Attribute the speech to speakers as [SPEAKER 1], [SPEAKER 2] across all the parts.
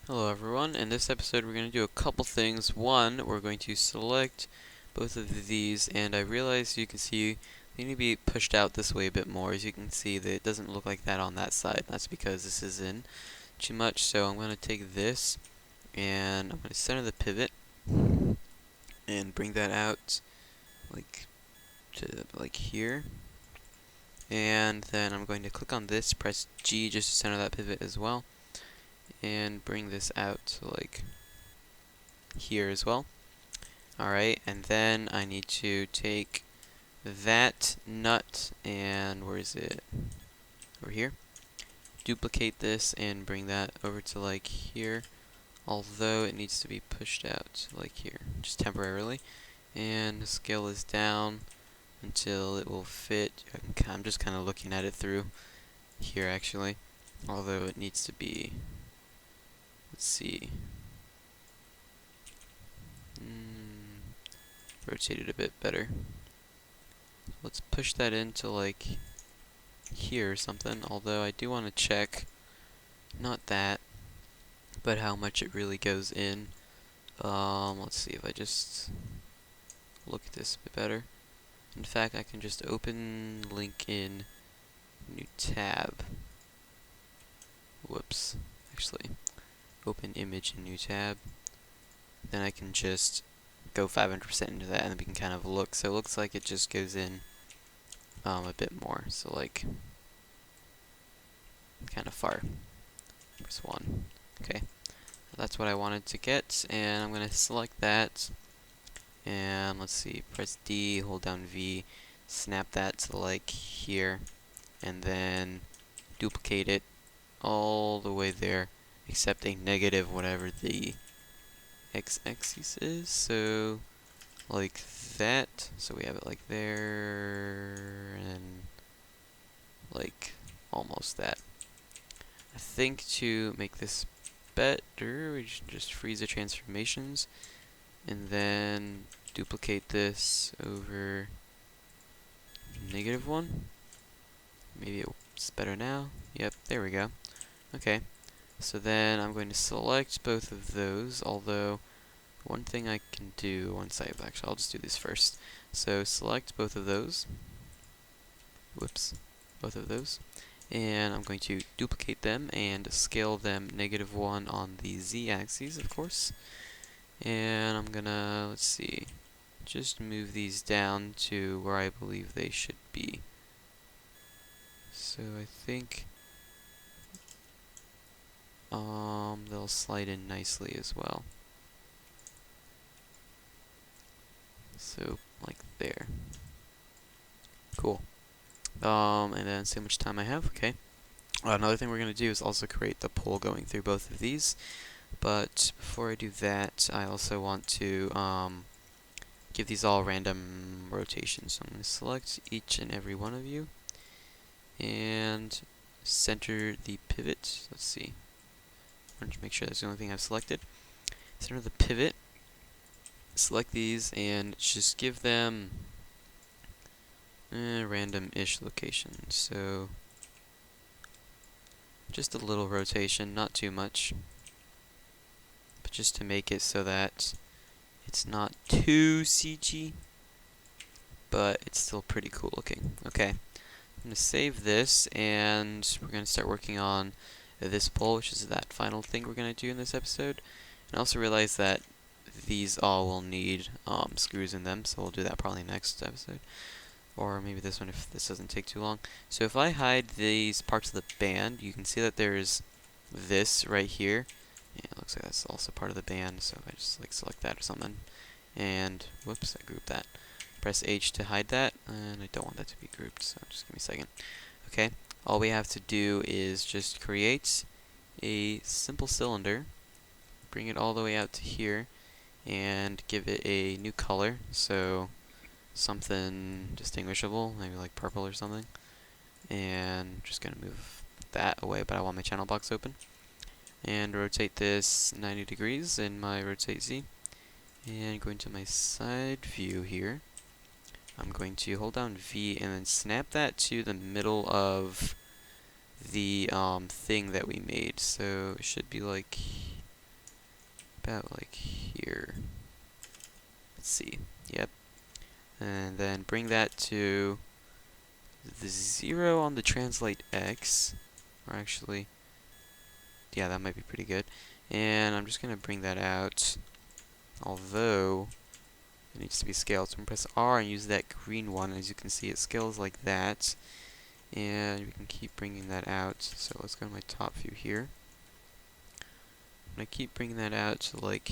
[SPEAKER 1] Hello everyone. In this episode we're going to do a couple things. One, we're going to select both of these, and I realize you can see they need to be pushed out this way a bit more. As you can see, that it doesn't look like that on that side. That's because this is in too much. So I'm going to take this and I'm going to center the pivot and bring that out like to like here. And then I'm going to click on this, press G just to center that pivot as well, and bring this out to like here as well. Alright, and then I need to take that nut and where is it? Over here. Duplicate this and bring that over to like here, although it needs to be pushed out like here, just temporarily. And scale this down until it will fit. I'm just kind of looking at it through here actually, although it needs to be, let's see, rotate it a bit better. Let's push that into like here or something, although I do want to check, not that, but how much it really goes in. Let's see if I just look at this a bit better. In fact, I can just open link in new tab. Whoops. Actually, open image in new tab. Then I can just go 500% into that, and then we can kind of look. So it looks like it just goes in a bit more. So like kind of far. Press 1. Okay. That's what I wanted to get, and I'm going to select that, and let's see, press D, hold down V, snap that to like here, and then duplicate it all the way there, except a negative whatever the x-axis is, so like that, so we have it like there, and like almost that. I think to make this better, we should just freeze the transformations and then duplicate this over -1. Maybe it's better now. Yep, there we go. Okay, so then I'm going to select both of those, although one thing I can do once I'll just do this first. So select both of those. Whoops, both of those. And I'm going to duplicate them and scale them -1 on the z-axis, of course. And I'm gonna, let's see, just move these down to where I believe they should be. So I think they'll slide in nicely as well. So like there. Cool. And then see how much time I have. Okay. Another thing we're going to do is also create the pole going through both of these. But before I do that, I also want to give these all random rotations. So I'm going to select each and every one of you and center the pivot. Let's see. I want to make sure that's the only thing I've selected. Center the pivot. Select these and just give them random-ish location. So just a little rotation, not too much, but just to make it so that it's not too CG, but it's still pretty cool looking. Okay, I'm going to save this, and we're going to start working on this pole, which is that final thing we're going to do in this episode. And also realize that these all will need screws in them, so we'll do that probably next episode. Or maybe this one if this doesn't take too long. So if I hide these parts of the band, you can see that there's this right here. Yeah, it looks like that's also part of the band, so if I just like select that or something, and whoops, I grouped that. Press H to hide that, and I don't want that to be grouped, so just give me a second. Okay, all we have to do is just create a simple cylinder, bring it all the way out to here, and give it a new color, so something distinguishable, maybe like purple or something. And just gonna move that away, but I want my channel box open. And rotate this 90 degrees in my rotate Z. And going to my side view here, I'm going to hold down V and then snap that to the middle of the thing that we made. So it should be like about like here. Let's see. Yep. And then bring that to the 0 on the translate X. Or actually, yeah, that might be pretty good. And I'm just going to bring that out, although it needs to be scaled. So I'm going to press R and use that green one. As you can see, it scales like that. And we can keep bringing that out. So let's go to my top view here. I'm going to keep bringing that out to like,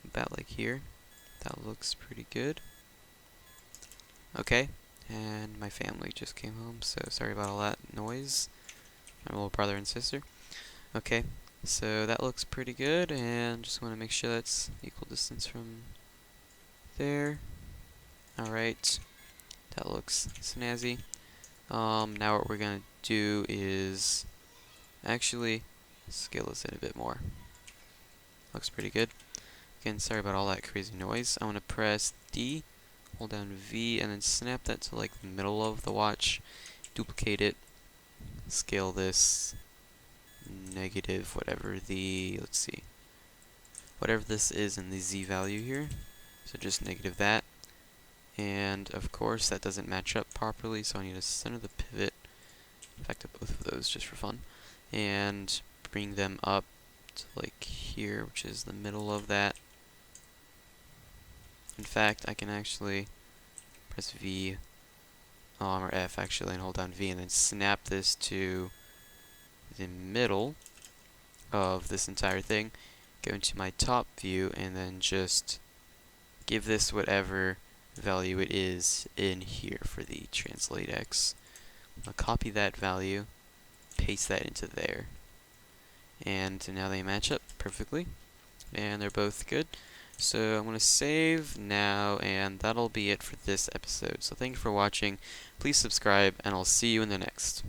[SPEAKER 1] about like here. That looks pretty good. Okay, and my family just came home, so sorry about all that noise. My little brother and sister. Okay, so that looks pretty good, and just want to make sure that's equal distance from there. Alright, that looks snazzy. Now what we're going to do is actually scale this in a bit more. Looks pretty good. Again, sorry about all that crazy noise. I want to press D, hold down V, and then snap that to like the middle of the watch. Duplicate it, scale this negative whatever the, let's see, whatever this is in the Z value here. So just negative that. And of course that doesn't match up properly, so I need to center the pivot. In fact, both of those just for fun. And bring them up to like here, which is the middle of that. In fact, I can actually press V, or F actually, and hold down V, and then snap this to the middle of this entire thing. Go into my top view, and then just give this whatever value it is in here for the translate X. I'll copy that value, paste that into there. And now they match up perfectly, and they're both good. So I'm going to save now, and that'll be it for this episode. So thank you for watching. Please subscribe, and I'll see you in the next.